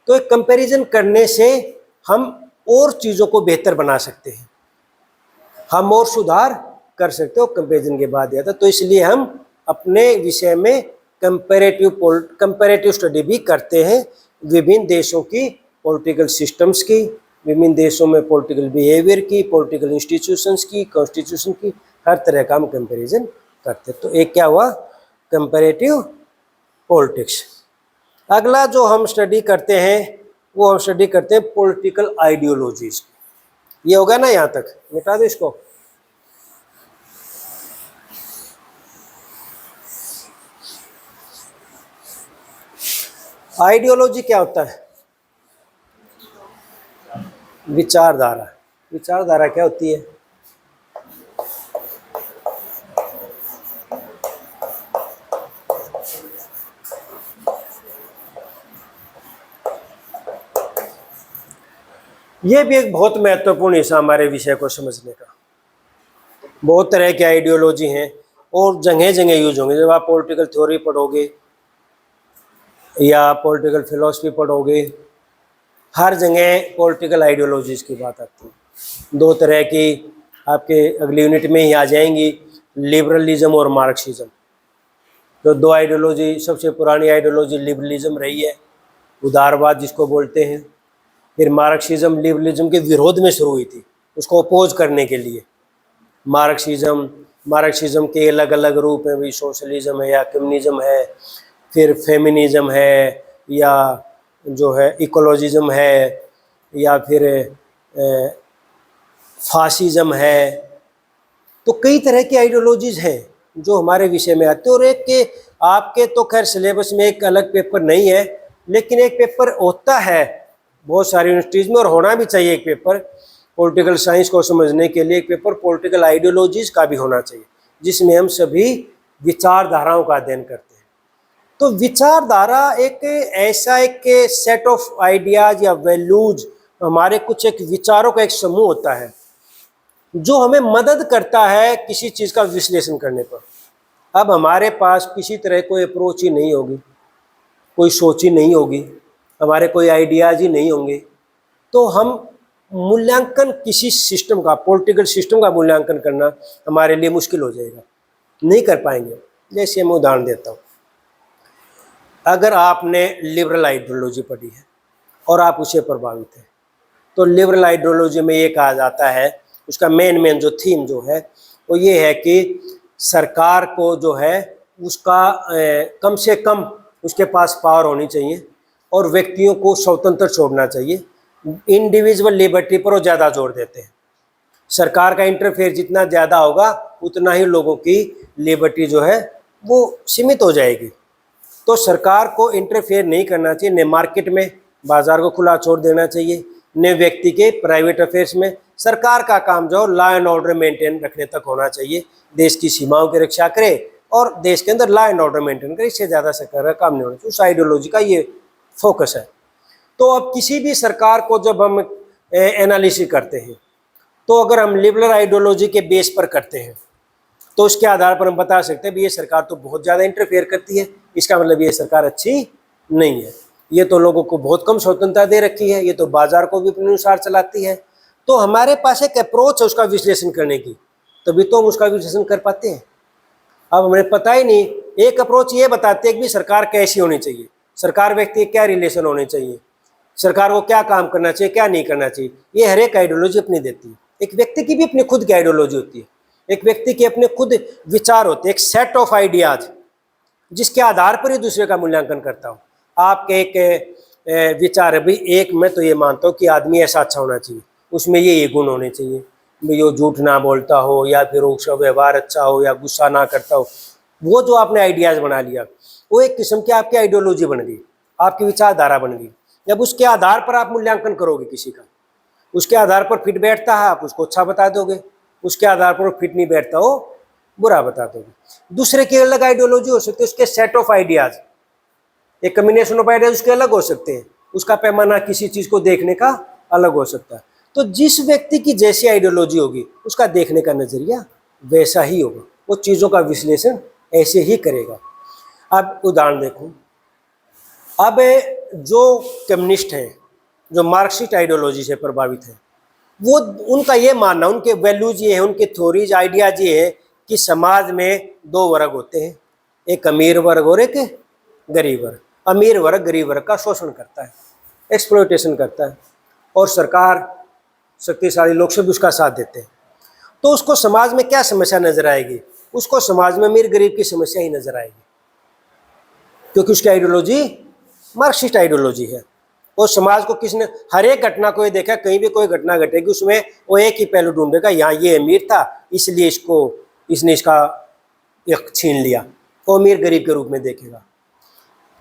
तो एक कंपैरिजन करने से हम और चीज़ों को बेहतर बना सकते हैं, हम और सुधार कर सकते हो कंपैरिजन के बाद यह था। तो इसलिए हम अपने विषय में कंपैरेटिव स्टडी भी करते हैं, विभिन्न देशों की पॉलिटिकल सिस्टम्स की, विभिन्न देशों में पॉलिटिकल बिहेवियर की, पॉलिटिकल इंस्टीट्यूशंस की, कॉन्स्टिट्यूशन की, हर तरह का हम कंपैरिजन करते। तो एक क्या हुआ? Comparative politics. अगला जो हम स्टडी करते हैं वो हम स्टडी करते हैं पॉलिटिकल आइडियोलॉजीज। ये होगा ना, यहाँ तक मिटा दो इसको। आइडियोलॉजी क्या होता है? विचारधारा। विचारधारा क्या होती है? ये भी एक बहुत महत्वपूर्ण हिस्सा हमारे विषय को समझने का। बहुत तरह की आइडियोलॉजी हैं और जगह जगह यूज होंगे। जब आप पॉलिटिकल थ्योरी पढ़ोगे या पॉलिटिकल फिलॉसफी पढ़ोगे, हर जगह पॉलिटिकल आइडियोलॉजीज की बात आती है। दो तरह की आपके अगली यूनिट में ही आ जाएंगी, लिबरलिज्म और मार्क्सिज्म। तो दो आइडियोलॉजी, सबसे पुरानी आइडियोलॉजी लिबरलिज्म रही है, उदारवाद जिसको बोलते हैं। फिर मार्क्सिज्म लिबरलिज्म के विरोध में शुरू हुई थी, उसको अपोज करने के लिए। मार्क्सिज्म के अलग अलग रूप हैं, भाई सोशलिज्म है या कम्युनिज्म है, फिर फेमिनिज्म है, या जो है इकोलॉजिज्म है, या फिर फासिज्म है। तो कई तरह की आइडियोलॉजीज हैं जो हमारे विषय में आते हैं। और एक के आपके तो खैर सिलेबस में एक अलग पेपर नहीं है, लेकिन एक पेपर होता है बहुत सारी यूनिवर्सिटीज़ में, और होना भी चाहिए एक पेपर पॉलिटिकल साइंस को समझने के लिए। एक पेपर पॉलिटिकल आइडियोलॉजीज का भी होना चाहिए, जिसमें हम सभी विचारधाराओं का अध्ययन करते हैं। तो विचारधारा एक ऐसा एक सेट ऑफ आइडियाज या वैल्यूज, हमारे कुछ एक विचारों का एक समूह होता है जो हमें मदद करता है किसी चीज़ का विश्लेषण करने पर। अब हमारे पास किसी तरह कोई अप्रोच ही नहीं होगी, कोई सोच ही नहीं होगी, हमारे कोई आइडियाज ही नहीं होंगे, तो हम मूल्यांकन किसी सिस्टम का, पॉलिटिकल सिस्टम का मूल्यांकन करना हमारे लिए मुश्किल हो जाएगा, नहीं कर पाएंगे। जैसे मैं उदाहरण देता हूँ, अगर आपने लिबरल आइडियोलॉजी पढ़ी है और आप उसे प्रभावित हैं, तो लिबरल आइडियोलॉजी में ये कहा जाता है, उसका मेन जो थीम जो है वो ये है कि सरकार को जो है उसका कम से कम उसके पास पावर होनी चाहिए और व्यक्तियों को स्वतंत्र छोड़ना चाहिए। इंडिविजुअल लिबर्टी पर वो ज़्यादा जोर देते हैं। सरकार का इंटरफेयर जितना ज़्यादा होगा उतना ही लोगों की लिबर्टी जो है वो सीमित हो जाएगी। तो सरकार को इंटरफेयर नहीं करना चाहिए, न मार्केट में, बाजार को खुला छोड़ देना चाहिए, न व्यक्ति के प्राइवेट अफेयर्स में। सरकार का काम जो लॉ एंड ऑर्डर मेंटेन रखने तक होना चाहिए, देश की सीमाओं की रक्षा करे और देश के अंदर लॉ एंड ऑर्डर मेंटेन करे, इससे ज़्यादा सरकार का काम नहीं होना चाहिए। उस आइडियोलॉजी का ये फोकस है। तो अब किसी भी सरकार को जब हम एनालिसिस करते हैं, तो अगर हम लिबरल आइडियोलॉजी के बेस पर करते हैं, तो उसके आधार पर हम बता सकते हैं भी ये सरकार तो बहुत ज़्यादा इंटरफेयर करती है, इसका मतलब ये सरकार अच्छी नहीं है, ये तो लोगों को बहुत कम स्वतंत्रता दे रखी है, ये तो बाजार को भी अपने अनुसार चलाती है। तो हमारे पास एक अप्रोच है उसका विश्लेषण करने की, तभी तो हम उसका विश्लेषण कर पाते हैं। अब हमें पता ही नहीं, एक अप्रोच ये बताते हैं कि सरकार कैसी होनी चाहिए, सरकार व्यक्ति क्या रिलेशन होने चाहिए, सरकार को क्या काम करना चाहिए, क्या नहीं करना चाहिए, ये हर एक आइडियोलॉजी अपनी देती है। एक व्यक्ति की भी अपनी खुद की आइडियोलॉजी होती है, एक व्यक्ति के अपने खुद विचार होते हैं, एक सेट ऑफ आइडियाज जिसके आधार पर ही दूसरे का मूल्यांकन करता हूँ। आपके एक विचार है भाई, एक मैं तो ये मानता हूँ कि आदमी ऐसा अच्छा होना चाहिए, उसमें ये गुण होने चाहिए, भाई वो झूठ ना बोलता हो, या फिर उसका व्यवहार अच्छा हो, या गुस्सा ना करता हो। वो जो आपने आइडियाज़ बना लिया, वो एक किस्म की आपकी आइडियोलॉजी बन गई, आपकी विचारधारा बन गई। जब उसके आधार पर आप मूल्यांकन करोगे किसी का, उसके आधार पर फिट बैठता है आप उसको अच्छा बता दोगे, उसके आधार पर फिट नहीं बैठता हो बुरा बता दोगे। दूसरे की अलग आइडियोलॉजी हो सकती है, उसके सेट ऑफ आइडियाज, एक कम्बिनेशन ऑफ आइडियाज उसके अलग हो सकते हैं, उसका पैमाना किसी चीज़ को देखने का अलग हो सकता है। तो जिस व्यक्ति की जैसी आइडियोलॉजी होगी उसका देखने का नज़रिया वैसा ही होगा, वो चीज़ों का विश्लेषण ऐसे ही करेगा। अब उदाहरण देखो, अब जो कम्युनिस्ट हैं, जो मार्क्सिस्ट आइडियोलॉजी से प्रभावित हैं, वो उनका ये मानना, उनके वैल्यूज ये है, उनके थ्योरीज आइडियाज ये है कि समाज में दो वर्ग होते हैं, एक अमीर वर्ग और एक गरीब वर्ग। अमीर वर्ग गरीब वर्ग का शोषण करता है, एक्सप्लॉयटेशन करता है, और सरकार शक्तिशाली लोग सब उसका साथ देते हैं। तो उसको समाज में क्या समस्या नजर आएगी? उसको समाज में अमीर गरीब की समस्या ही नजर आएगी, क्योंकि उसकी आइडियोलॉजी मार्क्सिस्ट आइडियोलॉजी है। और समाज को किसने, हर एक घटना को ये देखा, कहीं भी कोई घटना घटेगी उसमें वो एक ही पहलू ढूंढेगा, यहाँ ये अमीर था इसलिए इसने इसका एक छीन लिया, वो अमीर गरीब के रूप में देखेगा।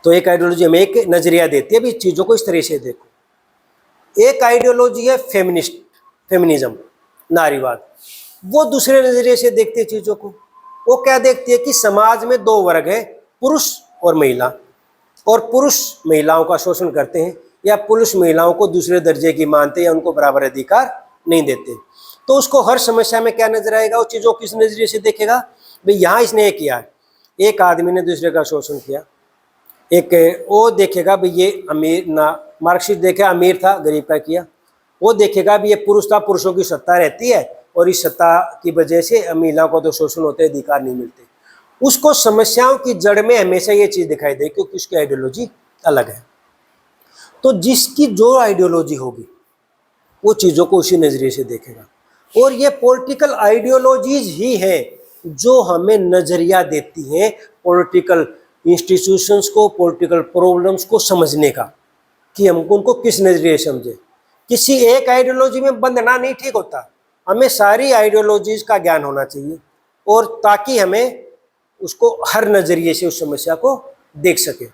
तो एक आइडियोलॉजी हमें एक नजरिया देती है भी चीज़ों को इस तरह से देखो। एक आइडियोलॉजी है फेमिनिज्म, नारीवाद। वो दूसरे नजरिए से देखती है चीज़ों को। वो क्या देखती है कि समाज में दो वर्ग है, पुरुष और महिला, और पुरुष महिलाओं का शोषण करते हैं या पुरुष महिलाओं को दूसरे दर्जे की मानते हैं या उनको बराबर अधिकार नहीं देते। तो उसको हर समस्या में क्या नजर आएगा, वो चीज़ों किस नजरिए से देखेगा, भाई यहाँ इसने ये किया है, एक आदमी ने दूसरे का शोषण किया, एक वो देखेगा भी ये अमीर ना, मार्क्सिस्ट देखेगा अमीर था गरीब का किया, वो देखेगा भी ये पुरुष था, पुरुषों की सत्ता रहती है और इस सत्ता की वजह से महिलाओं को तो शोषण होते, अधिकार नहीं मिलते। उसको समस्याओं की जड़ में हमेशा ये चीज़ दिखाई दे क्योंकि उसकी आइडियोलॉजी अलग है। तो जिसकी जो आइडियोलॉजी होगी वो चीज़ों को उसी नज़रिए से देखेगा। और ये पॉलिटिकल आइडियोलॉजीज ही है जो हमें नज़रिया देती हैं पॉलिटिकल इंस्टीट्यूशंस को, पॉलिटिकल प्रॉब्लम्स को समझने का, कि हम उनको किस नज़रिए से समझें। किसी एक आइडियोलॉजी में बंधना नहीं ठीक होता, हमें सारी आइडियोलॉजीज का ज्ञान होना चाहिए और ताकि हमें उसको हर नज़रिए से उस समस्या को देख सके।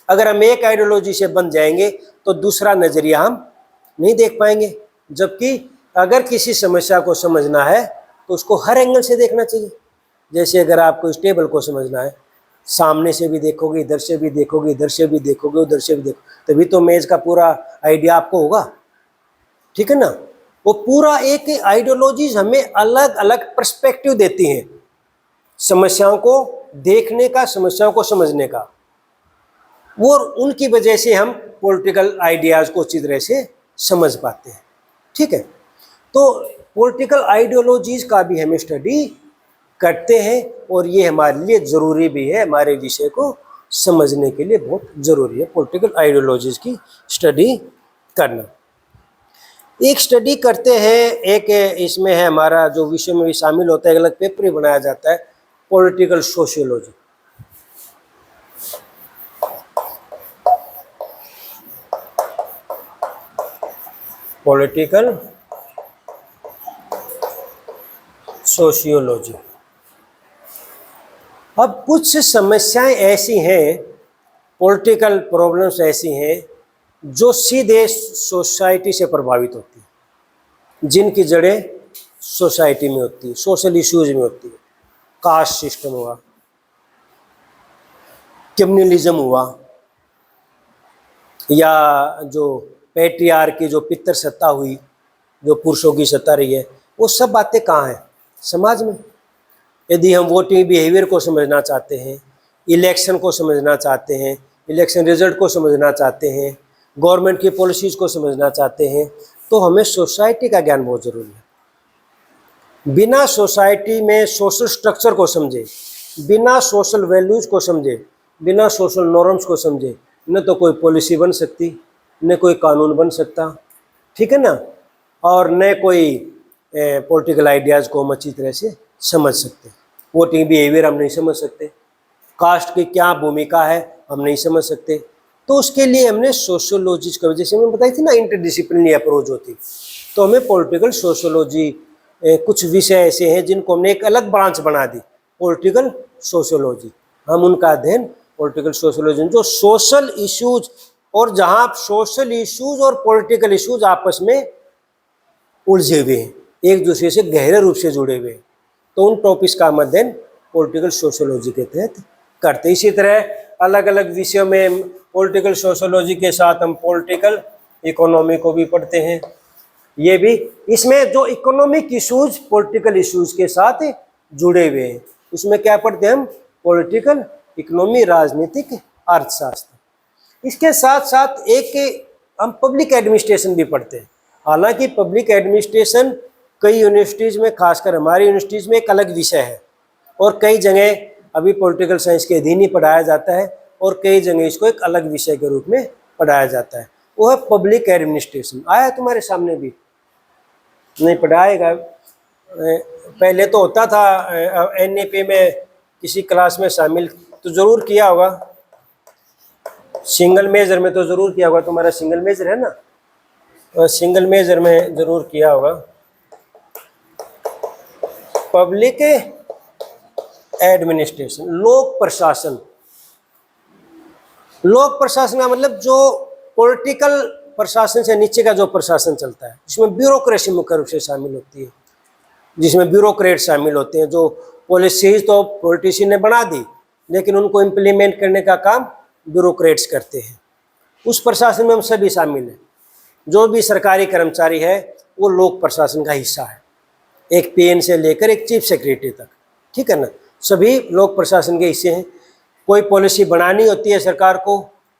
अगर हम एक आइडियोलॉजी से बंध जाएंगे तो दूसरा नज़रिया हम नहीं देख पाएंगे। जबकि अगर किसी समस्या को समझना है तो उसको हर एंगल से देखना चाहिए। जैसे अगर आपको इस टेबल को समझना है, सामने से भी देखोगे, इधर से भी देखोगे, इधर से भी देखोगे, उधर से भी देखोगे, तभी तो मेज का पूरा आइडिया आपको होगा, ठीक है ना। वो पूरा एक आइडियोलॉजीज हमें अलग अलग पर्सपेक्टिव देती हैं समस्याओं को देखने का, समस्याओं को समझने का, वो उनकी वजह से हम पॉलिटिकल आइडियाज़ को अच्छी तरह से समझ पाते हैं, ठीक है। तो पॉलिटिकल आइडियोलॉजीज का भी हमें स्टडी करते हैं और ये हमारे लिए ज़रूरी भी है, हमारे विषय को समझने के लिए बहुत ज़रूरी है पॉलिटिकल आइडियोलॉजीज की स्टडी करना। एक स्टडी करते हैं, एक इसमें है हमारा जो विषय में भी शामिल होता है, अलग पेपर ही बनाया जाता है, पॉलिटिकल सोशियोलॉजी। Political sociology. अब कुछ समस्याएं ऐसी हैं, पॉलिटिकल प्रॉब्लम्स ऐसी हैं जो सीधे सोसाइटी से प्रभावित होती हैं, जिनकी जड़ें सोसाइटी में होती है, सोशल इश्यूज में होती है। कास्ट सिस्टम हुआ, कम्युनलिज्म हुआ, या जो पैट्रियार्की, जो पितर सत्ता हुई, जो पुरुषों की सत्ता रही है, वो सब बातें कहाँ हैं, समाज में। यदि हम वोटिंग बिहेवियर को समझना चाहते हैं, इलेक्शन को समझना चाहते हैं, इलेक्शन रिजल्ट को समझना चाहते हैं, गवर्नमेंट की पॉलिसीज़ को समझना चाहते हैं, तो हमें सोसाइटी का ज्ञान बहुत ज़रूरी है। बिना सोसाइटी में सोशल स्ट्रक्चर को समझे, बिना सोशल वैल्यूज़ को समझे, बिना सोशल नॉर्म्स को समझे, न तो कोई पॉलिसी बन सकती, न कोई कानून बन सकता, ठीक है ना, और न कोई पॉलिटिकल आइडियाज़ को हम अच्छी तरह से समझ सकते। वोटिंग बिहेवियर हम नहीं समझ सकते, कास्ट की क्या भूमिका है हम नहीं समझ सकते। तो उसके लिए हमने सोशियोलॉजीज का, जैसे मैंने बताई थी ना, इंटरडिसिप्लिनरी अप्रोच होती, तो हमें पॉलिटिकल सोशियोलॉजी, कुछ विषय ऐसे हैं जिनको हमने एक अलग ब्रांच बना दी, पॉलिटिकल सोशियोलॉजी। हम उनका अध्ययन पॉलिटिकल सोशियोलॉजी, जो सोशल इश्यूज, और जहाँ सोशल इश्यूज और पॉलिटिकल इश्यूज आपस में उलझे हुए हैं, एक दूसरे से गहरे रूप से जुड़े हुए हैं, तो उन टॉपिक्स का अध्ययन पॉलिटिकल सोशियोलॉजी के तहत करते। इसी तरह अलग अलग विषयों में पॉलिटिकल सोशियोलॉजी के साथ हम पॉलिटिकल इकोनॉमी को भी पढ़ते हैं। ये भी, इसमें जो इकोनॉमिक इश्यूज पॉलिटिकल इश्यूज के साथ जुड़े हुए हैं, उसमें क्या पढ़ते हैं हम, पॉलिटिकल इकोनॉमी, राजनीतिक अर्थशास्त्र। इसके साथ साथ एक हम पब्लिक एडमिनिस्ट्रेशन भी पढ़ते हैं। हालांकि पब्लिक एडमिनिस्ट्रेशन कई यूनिवर्सिटीज़ में, खासकर हमारी यूनिवर्सिटीज़ में, एक अलग विषय है, और कई जगह अभी पॉलिटिकल साइंस के अधीन ही पढ़ाया जाता है, और कई जगह इसको एक अलग विषय के रूप में पढ़ाया जाता है। वो है पब्लिक एडमिनिस्ट्रेशन। आया तुम्हारे सामने भी? नहीं पढ़ाएगा। पहले तो होता था NEP में, किसी क्लास में शामिल तो ज़रूर किया होगा, सिंगल मेजर में तो ज़रूर किया होगा, तुम्हारा सिंगल मेजर है ना, और सिंगल मेजर में ज़रूर किया होगा पब्लिक एडमिनिस्ट्रेशन, लोक प्रशासन। लोक प्रशासन का मतलब जो पॉलिटिकल प्रशासन से नीचे का जो प्रशासन चलता है, जिसमें ब्यूरोक्रेसी मुख्य रूप से शामिल होती है, जिसमें ब्यूरोक्रेट शामिल होते हैं। जो पॉलिसीज तो पॉलिटिशियन ने बना दी, लेकिन उनको इम्प्लीमेंट करने का काम ब्यूरोक्रेट्स करते हैं। उस प्रशासन में हम सभी शामिल हैं। जो भी सरकारी कर्मचारी है वो लोक प्रशासन का हिस्सा है, एक पीएन से लेकर एक चीफ सेक्रेटरी तक, ठीक है ना, सभी लोक प्रशासन के हिस्से हैं। कोई पॉलिसी बनानी होती है सरकार को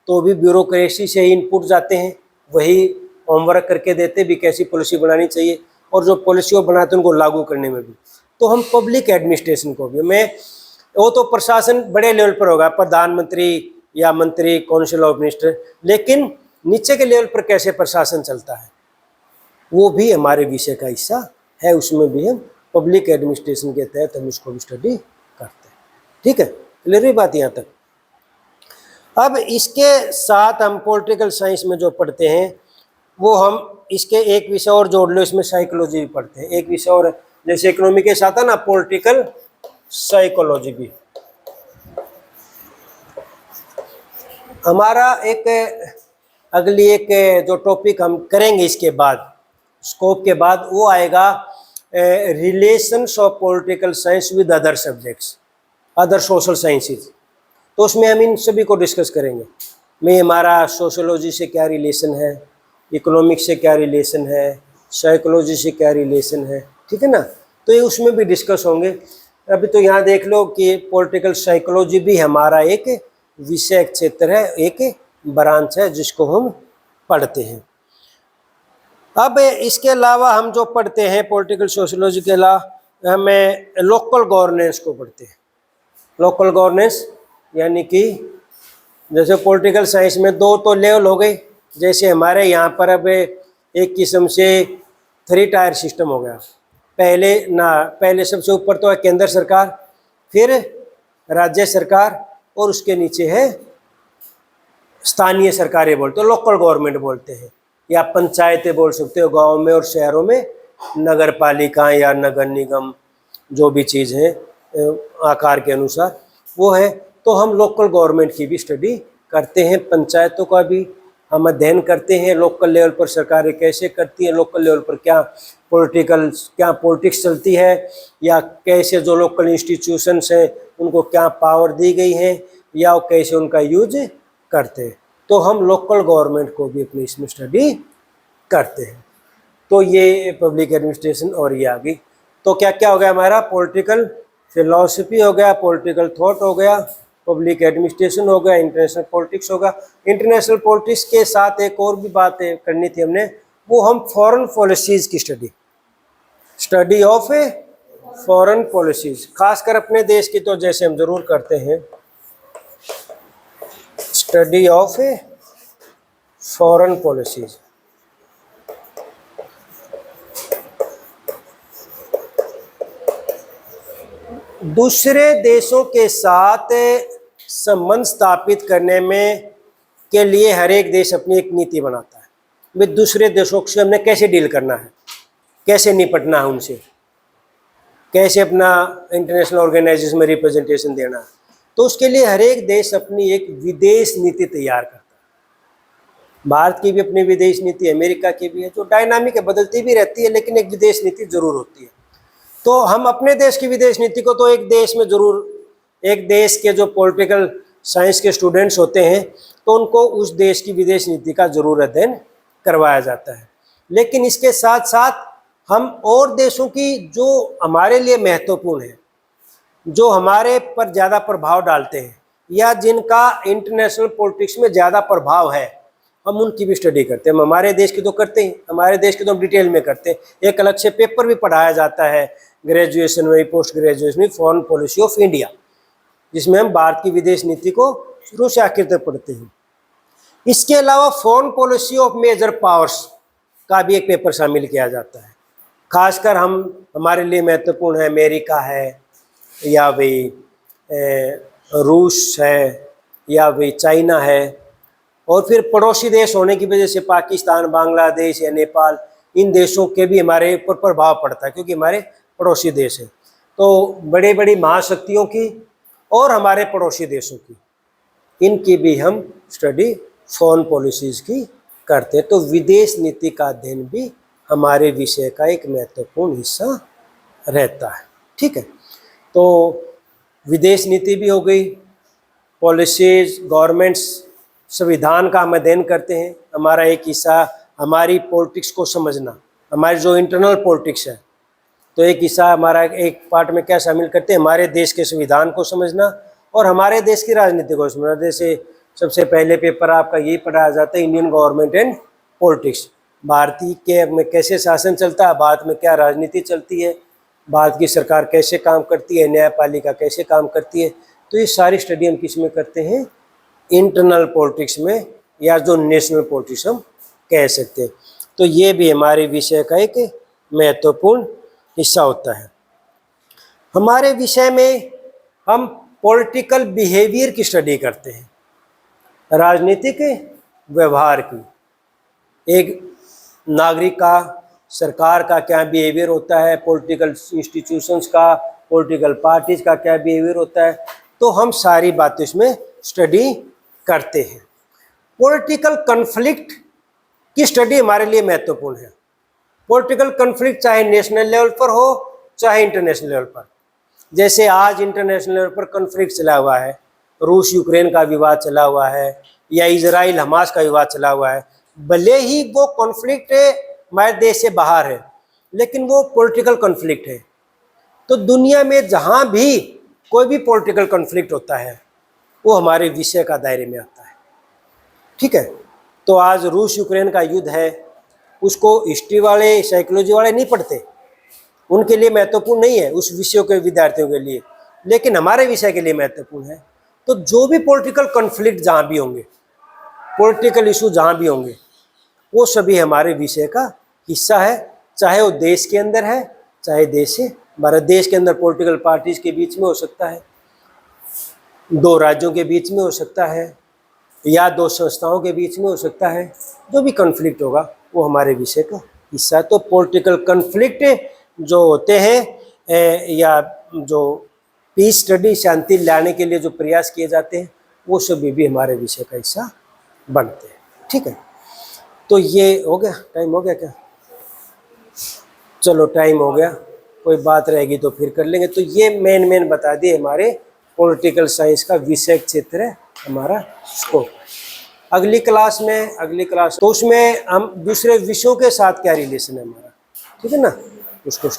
तो भी ब्यूरोक्रेसी से ही इनपुट जाते हैं, वही होमवर्क करके देते भी कैसी पॉलिसी बनानी चाहिए, और जो पॉलिसी वो बनाते हैं उनको लागू करने में भी। तो हम पब्लिक एडमिनिस्ट्रेशन को भी, मैं वो तो प्रशासन बड़े लेवल पर होगा, प्रधानमंत्री या मंत्री, काउंसिल ऑफ मिनिस्टर, लेकिन नीचे के लेवल पर कैसे प्रशासन चलता है वो भी हमारे विषय का हिस्सा है। उसमें भी हम पब्लिक एडमिनिस्ट्रेशन के तहत हम इसको भी स्टडी करते हैं, ठीक है। क्लियर हुई बात यहाँ तक। अब इसके साथ हम पॉलिटिकल साइंस में जो पढ़ते हैं वो हम इसके एक विषय और जोड़ लो, इसमें साइकोलॉजी भी पढ़ते हैं, एक विषय और, जैसे इकोनॉमी के साथ है ना पॉलिटिकल साइकोलॉजी भी। हमारा एक अगली एक जो टॉपिक हम करेंगे इसके बाद, स्कोप के बाद, वो आएगा relations of political science with other subjects, other social sciences. तो उसमें हम इन सभी को डिस्कस करेंगे। में हमारा सोशोलॉजी से क्या रिलेशन है, इकोनॉमिक्स से क्या रिलेशन है, साइकोलॉजी से क्या रिलेशन है, ठीक है ना। तो ये उसमें भी डिस्कस होंगे। अभी तो यहाँ देख लो कि पॉलिटिकल साइकोलॉजी भी हमारा एक विषय क्षेत्र है, एक ब्रांच है जिसको हम पढ़ते हैं। अब इसके अलावा हम जो पढ़ते हैं पॉलिटिकल सोशोलॉजी के अलावा, हमें लोकल गवर्नेंस को पढ़ते हैं। लोकल गवर्नेंस यानी कि जैसे पॉलिटिकल साइंस में दो तो लेवल हो गए, जैसे हमारे यहाँ पर अब एक किस्म से 3 टायर सिस्टम हो गया। पहले सबसे ऊपर तो है केंद्र सरकार, फिर राज्य सरकार, और उसके नीचे है स्थानीय सरकारें बोलते हैं, लोकल गवर्नमेंट बोलते हैं, या पंचायतें बोल सकते हो। गाँव में और शहरों में नगर पालिका या नगर निगम, जो भी चीज़ है आकार के अनुसार वो है। तो हम लोकल गवर्नमेंट की भी स्टडी करते हैं, पंचायतों का भी हम अध्ययन करते हैं। लोकल लेवल पर सरकारें कैसे करती हैं, लोकल लेवल पर क्या पॉलिटिक्स चलती है, या कैसे जो लोकल इंस्टीट्यूशंस हैं उनको क्या पावर दी गई है, या कैसे उनका यूज करते हैं। तो हम लोकल गवर्नमेंट को भी अपनी इसमें स्टडी करते हैं। तो ये पब्लिक एडमिनिस्ट्रेशन और ये आ गई। तो क्या क्या हो गया हमारा, पॉलिटिकल फिलॉसफी हो गया, पॉलिटिकल थॉट हो गया, पब्लिक एडमिनिस्ट्रेशन हो गया, इंटरनेशनल पॉलिटिक्स होगा। इंटरनेशनल पॉलिटिक्स के साथ एक और भी बात करनी थी हमने, वो हम फॉरेन पॉलिसीज़ की स्टडी ऑफ फॉरेन पॉलिसीज़, खासकर अपने देश की तो जैसे हम ज़रूर करते हैं, स्टडी ऑफ फॉरेन पॉलिसीज़। दूसरे देशों के साथ संबंध स्थापित करने में के लिए हर एक देश अपनी एक नीति बनाता है। वे दूसरे देशों से हमने कैसे डील करना है, कैसे निपटना है उनसे, कैसे अपना इंटरनेशनल ऑर्गेनाइजेशन में रिप्रेजेंटेशन देना है। तो उसके लिए हर एक देश अपनी एक विदेश नीति तैयार करता है। भारत की भी अपनी विदेश नीति, अमेरिका की भी है, जो डायनामिक है, बदलती भी रहती है, लेकिन एक विदेश नीति जरूर होती है। तो हम अपने देश की विदेश नीति को तो एक देश में जरूर, एक देश के जो पॉलिटिकल साइंस के स्टूडेंट्स होते हैं तो उनको उस देश की विदेश नीति का जरूर अध्ययन करवाया जाता है। लेकिन इसके साथ साथ हम और देशों की जो हमारे लिए महत्वपूर्ण है, जो हमारे पर ज़्यादा प्रभाव डालते हैं, या जिनका इंटरनेशनल पॉलिटिक्स में ज़्यादा प्रभाव है, हम उनकी भी स्टडी करते हैं। हम हमारे देश की तो करते हैं, हमारे देश की तो हम डिटेल में करते हैं। एक अलग से पेपर भी पढ़ाया जाता है ग्रेजुएशन में, पोस्ट ग्रेजुएशन में, फॉरेन पॉलिसी ऑफ इंडिया, जिसमें हम भारत की विदेश नीति को शुरू से आखिर तक पढ़ते हैं। इसके अलावा foreign policy of major powers का भी एक पेपर शामिल किया जाता है। खासकर हमारे लिए महत्वपूर्ण है अमेरिका है, या भाई रूस है, या भाई चाइना है, और फिर पड़ोसी देश होने की वजह से पाकिस्तान, बांग्लादेश या नेपाल, इन देशों के भी हमारे ऊपर प्रभाव पड़ता है, क्योंकि हमारे पड़ोसी देश हैं। तो बड़ी बड़ी महाशक्तियों की और हमारे पड़ोसी देशों की, इनकी भी हम स्टडी फॉरेन पॉलिसीज़ की करते हैं। तो विदेश नीति का अध्ययन भी हमारे विषय का एक महत्वपूर्ण हिस्सा रहता है। ठीक है, तो विदेश नीति भी हो गई, पॉलिसीज़, गवर्नमेंट्स, संविधान का हम अध्ययन करते हैं। हमारा एक हिस्सा हमारी पॉलिटिक्स को समझना, हमारी जो इंटरनल पॉलिटिक्स है, तो एक हिस्सा हमारा एक पार्ट में क्या शामिल करते हैं, हमारे देश के संविधान को समझना और हमारे देश की राजनीति को समझना। जैसे सबसे पहले पेपर आपका यही पढ़ाया जाता है, इंडियन गवर्नमेंट एंड पॉलिटिक्स, भारतीय के में कैसे शासन चलता है, भारत में क्या राजनीति चलती है, भारत की सरकार कैसे काम करती है, न्यायपालिका कैसे काम करती है। तो ये सारी स्टडी हम किस में करते हैं, इंटरनल पॉलिटिक्स में, या जो नेशनल पॉलिटिक्स हम कह सकते हैं। तो ये भी हमारे विषय का एक महत्वपूर्ण हिस्सा होता है। हमारे विषय में हम पॉलिटिकल बिहेवियर की स्टडी करते हैं, राजनीतिक व्यवहार की, एक नागरिक का, सरकार का क्या बिहेवियर होता है, पॉलिटिकल इंस्टीट्यूशंस का, पॉलिटिकल पार्टीज का क्या बिहेवियर होता है। तो हम सारी बातें इसमें स्टडी करते हैं। पॉलिटिकल कन्फ्लिक्ट की स्टडी हमारे लिए महत्वपूर्ण है। पॉलिटिकल कन्फ्लिक्ट चाहे नेशनल लेवल पर हो चाहे इंटरनेशनल लेवल पर। जैसे आज इंटरनेशनल लेवल पर कन्फ्लिक्ट चला हुआ है, रूस यूक्रेन का विवाद चला हुआ है, या इजराइल हमास का विवाद चला हुआ है। भले ही वो कॉन्फ्लिक्ट हमारे देश से बाहर है, लेकिन वो पॉलिटिकल कॉन्फ्लिक्ट है। तो दुनिया में जहाँ भी कोई भी पॉलिटिकल कॉन्फ्लिक्ट होता है वो हमारे विषय का दायरे में आता है। ठीक है, तो आज रूस यूक्रेन का युद्ध है, उसको हिस्ट्री वाले, साइकोलॉजी वाले नहीं पढ़ते, उनके लिए महत्वपूर्ण नहीं है, उस विषयों के विद्यार्थियों के लिए, लेकिन हमारे विषय के लिए महत्वपूर्ण है। तो जो भी पॉलिटिकल कॉन्फ्लिक्ट जहाँ भी होंगे, पॉलिटिकल इशू जहाँ भी होंगे, वो सभी हमारे विषय का हिस्सा है, चाहे वो देश के अंदर है चाहे देश से बाहर। देश के अंदर पॉलिटिकल पार्टीज के बीच में हो सकता है, दो राज्यों के बीच में हो सकता है, या दो संस्थाओं के बीच में हो सकता है। जो भी कॉन्फ्लिक्ट होगा वो हमारे विषय का हिस्सा है। तो पॉलिटिकल कॉन्फ्लिक्ट जो होते हैं या जो पीस स्टडी, शांति लाने के लिए जो प्रयास किए जाते हैं, वो सभी भी हमारे विषय का हिस्सा बनते हैं। ठीक है, तो ये हो गया, टाइम हो गया क्या? चलो टाइम हो गया, कोई बात रहेगी तो फिर कर लेंगे। तो ये मेन बता दिए हमारे पॉलिटिकल साइंस का विषय क्षेत्र है, हमारा स्कोप। अगली क्लास तो उसमें हम दूसरे विषयों के साथ क्या रिलेशन है हमारा, ठीक है ना, उसको